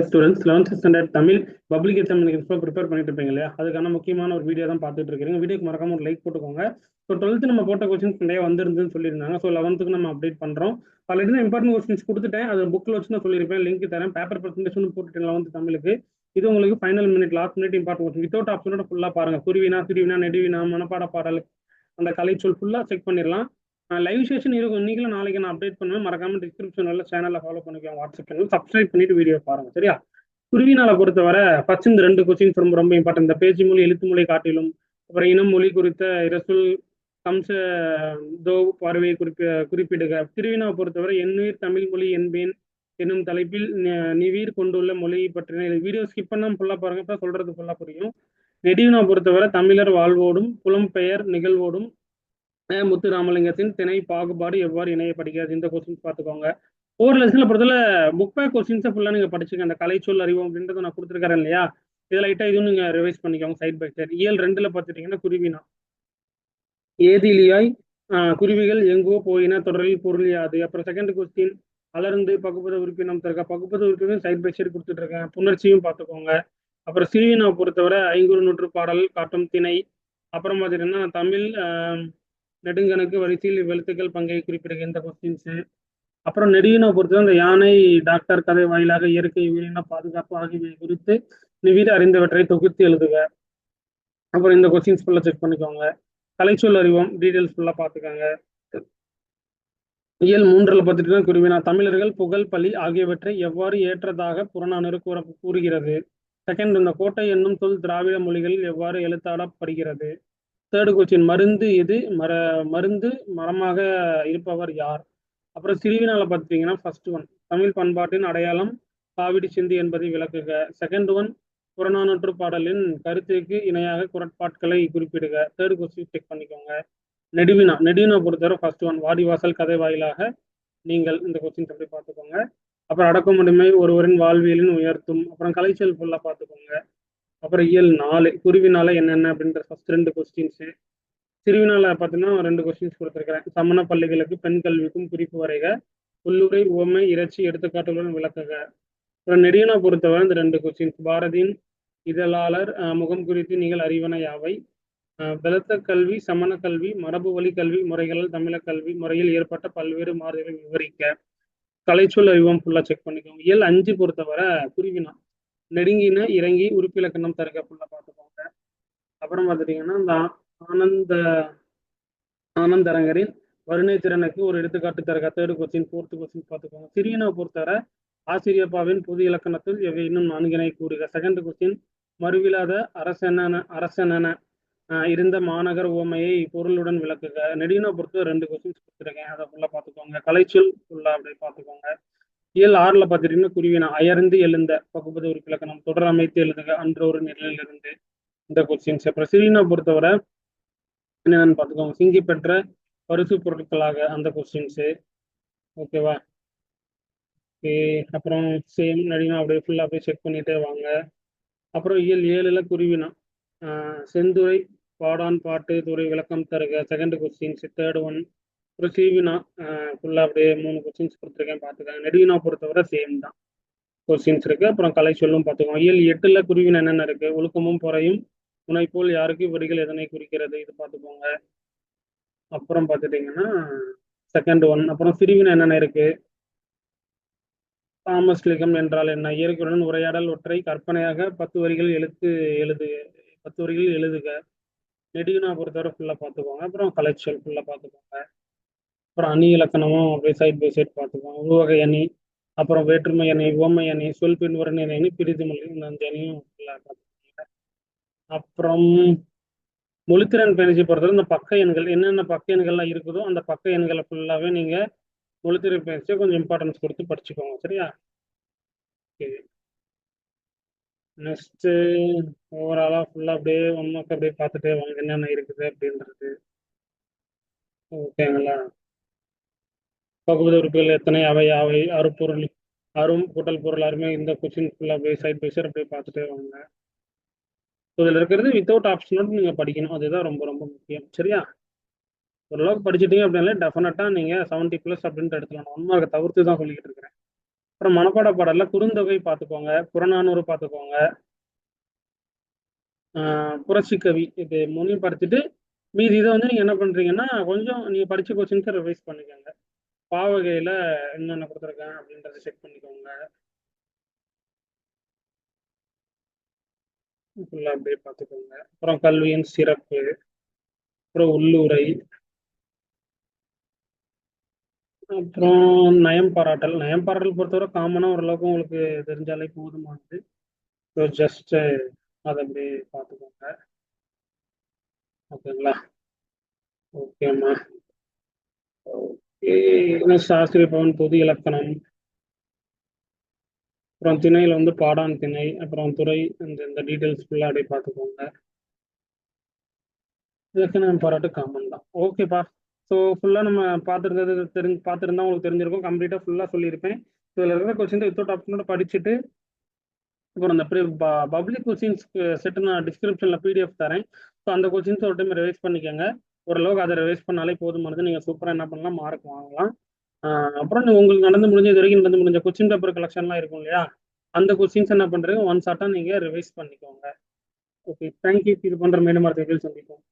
Students 11th standard Tamil public examination prepare பண்ணிட்டு இருப்பீங்க இல்லையா, அதுக்கான முக்கியமான ஒரு வீடியோ தான் பார்த்துட்டு இருக்கீங்க. வீடியோக்கு மறக்காம ஒரு லைக் போட்டுக்கோங்க. ஸோ 12th நம்ம போட்ட கொஸ்டின்ஸ் நிறைய வந்துருந்துன்னு சொல்லியிருந்தாங்க. ஸோ 11th நம்ம அப்டேட் பண்ணுறோம். ஆல்ரெடி நான் இம்பார்ட்டன்ட் கொஸ்டின்ஸ் கொடுத்துட்டேன். அது புக்கில் வச்சு தான் சொல்லியிருப்பேன். லிங்க் தரேன். பேப்பர் ப்ரெசன்டேஷன் போட்டுட்டேன் 11th தமிழுக்கு. இது உங்களுக்கு final minute last minute important question without ஆப்ஷனோட ஃபுல்லாக பாருங்க. குருவினா திருவினா நெடுவினா மனப்பாட பாடல் அந்த கலைச்சொல் ஃபுல்லாக செக் பண்ணிடலாம். லைவ் செஷன் இருக்கும் இன்னைக்கு நாளைக்கு நான் அப்டேட் பண்ணுவேன். மறக்காம டிஸ்கிரிப்ஷன்ல சேனலில் ஃபாலோ பண்ணிக்கலாம். வாட்ஸ்அப் சேனல் சப்ஸ்கிரைப் பண்ணிட்டு வீடியோ பாருங்க. சரியா? குருவினால பொறுத்தவரை ஃபர்ஸ்ட் இந்த ரெண்டு கொஸ்டின்ஸ் ரொம்ப ரொம்ப இம்பார்ட்டன்ட். இந்த பேச்சு மொழி எழுத்து மொழி காட்டிலும் அப்புறம் இனம் மொழி குறித்த இரசுல் கம்ச தோ பார்வையை குறிப்பிடுக. திருவினாவை பொறுத்தவரை எண்ணுயிர் தமிழ் மொழி என்பேன் என்னும் தலைப்பில் நிவீர் கொண்டுள்ள மொழியை பற்றின வீடியோ ஸ்கிப் பண்ணாம ஃபுல்லா பாருங்க, இப்ப சொல்றது ஃபுல்லா புரியும். நெடிவினா பொறுத்தவரை தமிழர் வாழ்வோடும் புலம்பெயர் நிகழ்வோடும் முத்து ராமலிங்கத்தின் திணை பாகுபாடு எவ்வாறு இணையப்படுகிறது, இந்த கொஸ்டின்ஸ் பார்த்துக்கோங்க. ஒவ்வொரு லெசன்ல பொறுத்தவரை புக் பேக் கொஸ்டின்ஸை ஃபுல்லாக நீங்கள் படிச்சுக்க. அந்த கலைச்சொல் அறிவோம் அப்படின்றத நான் கொடுத்துருக்கேன் இல்லையா, இதில் லைட்டாக இதுவும் நீங்கள் ரிவைஸ் பண்ணிக்கோங்க சைட் பை சைட். இயல் 2ல் பார்த்துட்டீங்கன்னா குருவினா ஏதிலியாய் குருவிகள் எங்கோ போயின தொடரில் பொருள் யாது. அப்புறம் செகண்ட் கொஸ்டின் அலர்ந்து பகுப்பத உறுப்பினம் தருக. பகுப்பத உறுப்பினம் சைட் பை சைட் கொடுத்துட்டு இருக்கேன். புணர்ச்சியும் பார்த்துக்கோங்க. அப்புறம் சிறுவினாவை பொறுத்தவரை ஐங்குறு நூற்று பாடல் காட்டும் திணை. அப்புறம் பார்த்தீங்கன்னா தமிழ் நெடுங்கணக்கு வரிசையில் இவ்வெழுத்துக்கள் பங்கை குறிப்பிடுகிற இந்த கொஸ்டின்ஸு. அப்புறம் நெடுவினா பொறுத்தவரை இந்த யானை டாக்டர் கதை வாயிலாக இயற்கை உயிரின பாதுகாப்பு ஆகியவை குறித்து நிவித அறிந்தவற்றை தொகுத்து எழுதுக. அப்புறம் இந்த கொஸ்டின்ஸ் ஃபுல்லாக செக் பண்ணிக்கோங்க. கலைச்சொல் அறிவோம் டீடைல்ஸ் ஃபுல்லாக பார்த்துக்கோங்க. இயல் 3ல் பார்த்துட்டீங்கன்னா குருவினா தமிழர்கள் புகழ் பழி ஆகியவற்றை எவ்வாறு ஏற்றதாக புறநானூறு கூறுகிறது. செகண்ட் இந்த கோட்டை என்னும் சொல் திராவிட மொழிகளில் எவ்வாறு எழுத்தாடப்படுகிறது. தேர்டு கொஸ்டின் மருந்து எது மருந்து மரமாக இருப்பவர் யார். அப்புறம் சிறுவினால பார்த்தீங்கன்னா ஃபர்ஸ்ட் ஒன் தமிழ் பண்பாட்டின் அடையாளம் காவிடி சிந்து என்பதை விளக்குக. செகண்ட் ஒன் புறநானூற்று பாடலின் கருத்துக்கு இணையாக குரட்பாட்களை குறிப்பிடுக. தேர்ட் கொஸ்டின் செக் பண்ணிக்கோங்க. நெடுவினா பொறுத்தவரை ஃபர்ஸ்ட் ஒன் வாடிவாசல் கதை வாயிலாக நீங்கள் இந்த கொஸ்டின்ஸ் அப்படி பார்த்துக்கோங்க. அப்புறம் அடக்குமுறைமை ஒருவரின் வாழ்வியலின் உயர்த்தும். அப்புறம் கலைச்சொல் ஃபுல்லாக பார்த்துக்கோங்க. அப்புறம் இயல் 4 குருவினால என்னென்ன அப்படின்ற ஃபர்ஸ்ட் 2 கொஸ்டின்ஸு. சிறுவினால பார்த்தீங்கன்னா 2 கொஸ்டின்ஸ் கொடுத்துருக்கிறேன். சமண பள்ளிகளுக்கு பெண் கல்விக்கும் குறிப்பு வரைக. உள்ளுரை உவமை இறைச்சி எடுத்துக்காட்டுகளுடன் விளக்குக. அப்புறம் நெடியனா பொறுத்தவரை இந்த 2 கொஸ்டின்ஸ் பாரதியின் இதழாளர் முகம் குறித்து நீங்கள் அறிவன யாவை. பலத்த கல்வி சமண கல்வி மரபு வழி கல்வி முறைகளால் தமிழக கல்வி முறையில் ஏற்பட்ட பல்வேறு மாறுதல்களை விவரிக்க. கலைச்சொல் அறிவோம் ஃபுல்லா செக் பண்ணிக்கோங்க. இயல் 5 பொறுத்தவரை குருவினா நெருங்கின இறங்கி உறுப்பிலக்கணம் தருக ஃபுல்லா பார்த்துக்கோங்க. அப்புறம் பார்த்துட்டீங்கன்னா இந்த ஆனந்தரங்கரின் வருணை திறனுக்கு ஒரு எடுத்துக்காட்டு தருக. தேர்டு கொஸ்டின் ஃபோர்த்து கொஸ்டின் பார்த்துக்கோங்க. சிறியனை பொறுத்தவரை ஆசிரியப்பாவின் பொது இலக்கணத்தில் எவை இன்னும் 4 கூறுக. செகண்ட் கொஸ்டின் மறுவிலாத அரசன இருந்த மாநகர் உவமையை பொருளுடன் விளக்குக. நெடியினை பொறுத்த 2 கொஸ்டின்ஸ் கொடுத்துருக்கேன், அதை ஃபுல்லா பார்த்துக்கோங்க. கலைச்சொல் ஃபுல்லா அப்படியே பார்த்துக்கோங்க. இயல் 6ல் பார்த்துட்டீங்கன்னா குருவினா அயர்ந்து எழுந்த பகுப்பது ஒரு இலக்கணம் தொடர் அமைத்து எழுதுக அன்றொரு நிலையிலிருந்து இந்த கொஸ்டின்ஸ். அப்புறம் சிறியனை பொறுத்தவரை என்னென்னு பார்த்துக்கோங்க. சிங்கி பெற்ற பரிசு பொருட்களாக அந்த கொஸ்டின்ஸு. ஓகேவா? ஓகே. அப்புறம் சேம் நடினா அப்படியே ஃபுல்லாக அப்படியே செக் பண்ணிட்டே வாங்க. அப்புறம் இயல் 7ல் குருவினா செந்துறை பாடான் பாட்டு துறை விளக்கம் தருக. Second questions. தேர்ட் ஒன் அப்புறம் சீவினா ஃபுல்லாக அப்படியே 3 கொஸ்டின்ஸ் கொடுத்துருக்கேன் பார்த்துக்கேன். நெடுவினா பொறுத்தவரை சேம் தான் கொஸ்டின்ஸ் இருக்கு. அப்புறம் கலை சொல்லும் பார்த்துக்கோங்க. இயல் 8ல் குருவினா என்னென்ன இருக்கு. ஒழுக்கமும் பொறையும் முனைப்போல் யாருக்கு வரிகள் எதனை குறிக்கிறது, இது பார்த்துக்கோங்க. அப்புறம் பார்த்துட்டீங்கன்னா செகண்ட் ஒன் அப்புறம் சிறுவினா என்னென்ன இருக்கு. தாமஸ்லிகம் என்றால் என்ன. இயற்கையுடன் உரையாடல் ஒற்றை கற்பனையாக 10 வரிகள் எழுதுக. நெடுவினா பொறுத்தவரை ஃபுல்லாக பார்த்துக்கோங்க. அப்புறம் கலைச்சொல் ஃபுல்லாக பார்த்துக்கோங்க. அப்புறம் அணி இலக்கணமும் அப்படியே சைட் பை சைட் பார்த்துக்கோங்க. உருவகை அணி அப்புறம் வேற்றுமை அணி உவமை அணி சொல் பின்வரணி அணி பிரிதுமொழி இந்த 5 அணியும் ஃபுல்லாக பார்த்துக்கோங்க. அப்புறம் மொழித்திறன் பயிற்சி பொறுத்தவரை இந்த பக்க எண்கள் என்னென்ன பக்க எண்கள்லாம் இருக்குதோ அந்த பக்க எண்களை ஃபுல்லாகவே நீங்கள் மொழித்திறன் பயிற்சியை கொஞ்சம் இம்பார்ட்டன்ஸ் கொடுத்து படிச்சுக்கோங்க. சரியா? ஓகே. நெக்ஸ்ட்டு ஓவராலாக ஃபுல்லாக அப்படியே ஒன்றுக்கு அப்படியே பார்த்துட்டே வாங்க என்னென்ன இருக்குது அப்படின்றது. ஓகேங்களா? பகுதி உறுப்புகள் எத்தனை அவை அவை அறுப்பொருள் அரும் கூட்டல் பொருள் அருமை இந்த கொஸ்டின் ஃபுல்லாக அப்படியே சைட் பை சைட் அப்படியே பார்த்துட்டே வாங்க. இதில் இருக்கிறது வித்தவுட் ஆப்ஷனோட நீங்கள் படிக்கணும், அதுதான் ரொம்ப ரொம்ப முக்கியம். சரியா? ஓரளவுக்கு படிச்சுட்டீங்க அப்படின்னாலே டெஃபினட்டாக நீங்கள் 70+ அப்படின்ட்டு எடுத்துக்கலாம். 1 மார்க்கை தவிர்த்து தான் சொல்லிக்கிட்டு இருக்கிறேன். அப்புறம் மனப்பாட பாடல்ல குறுந்தொகை பார்த்துக்கோங்க, புறநானூறு பார்த்துக்கோங்க, புரட்சிக்கவி இது 3யும் படிச்சுட்டு மீதி இதை வந்து நீங்க என்ன பண்றீங்கன்னா கொஞ்சம் நீங்க படிச்ச கொஸ்டின்ஸை ரிவைஸ் பண்ணிக்கோங்க. பாவகையில என்னென்ன கொடுத்துருக்கேன் அப்படின்றத செக் பண்ணிக்கோங்க. ஃபுல்லா அப்படியே பார்த்துக்கோங்க. அப்புறம் கல்வியின் சிறப்பு, அப்புறம் உள்ளுரை, அப்புறம் நயம் பாராட்டல். நயம் பாராட்டல் பொறுத்தவரை காமனா ஓரளவுக்கு உங்களுக்கு தெரிஞ்சாலே போதுமானது. ஸோ ஜஸ்ட் அதை அப்படியே பார்த்துக்கோங்க. ஓகேங்களா? ஓகேம்மா. ஓகே. சாஸ்திரிய பவன் பொது இலக்கணம், அப்புறம் திணையில வந்து பாடான் திணை, அப்புறம் துறை, இந்த டீட்டெயில்ஸ் ஃபுல்லாக அப்படியே பார்த்துக்கோங்க. இலக்கணம் பாராட்டு காமன் தான். ஓகேப்பா. ஸோ ஃபுல்லாக நம்ம பார்த்துருந்தா உங்களுக்கு தெரிஞ்சிருக்கும். கம்ப்ளீட்டாக ஃபுல்லாக சொல்லியிருப்பேன். இதில் இருக்கிற கொஸ்டின் வித்தவுட் ஆப்ஷனோட படிச்சுட்டு அப்புறம் அந்த பப்ளிக் கொஸ்டின்ஸ்க்கு செட்டு நான் டிஸ்கிரிப்ஷனில் பிடிஎஃப் தரேன். ஸோ அந்த கொஸ்டின்ஸ் ஒரு டைம் ரிவைஸ் பண்ணிக்கோங்க. ஓரளவுக்கு அதை ரிவைஸ் பண்ணாலே போதுமானது. நீங்கள் சூப்பராக என்ன பண்ணலாம், மார்க் வாங்கலாம். அப்புறம் உங்களுக்கு நடந்து முடிஞ்ச இது வரைக்கும் நடந்து முடிஞ்ச கொஸ்டின் பேப்பர் கலெக்ஷன்லாம் இருக்கும் இல்லையா, அந்த கொஸ்டின்ஸ் என்ன பண்ணுறீங்க ஒன் ஷாட்டாக நீங்கள் ரிவைஸ் பண்ணிக்கோங்க. Okay, thank you. இது பண்ணுற மேலும் அடுத்த வீடியோவில் சந்திப்போம்.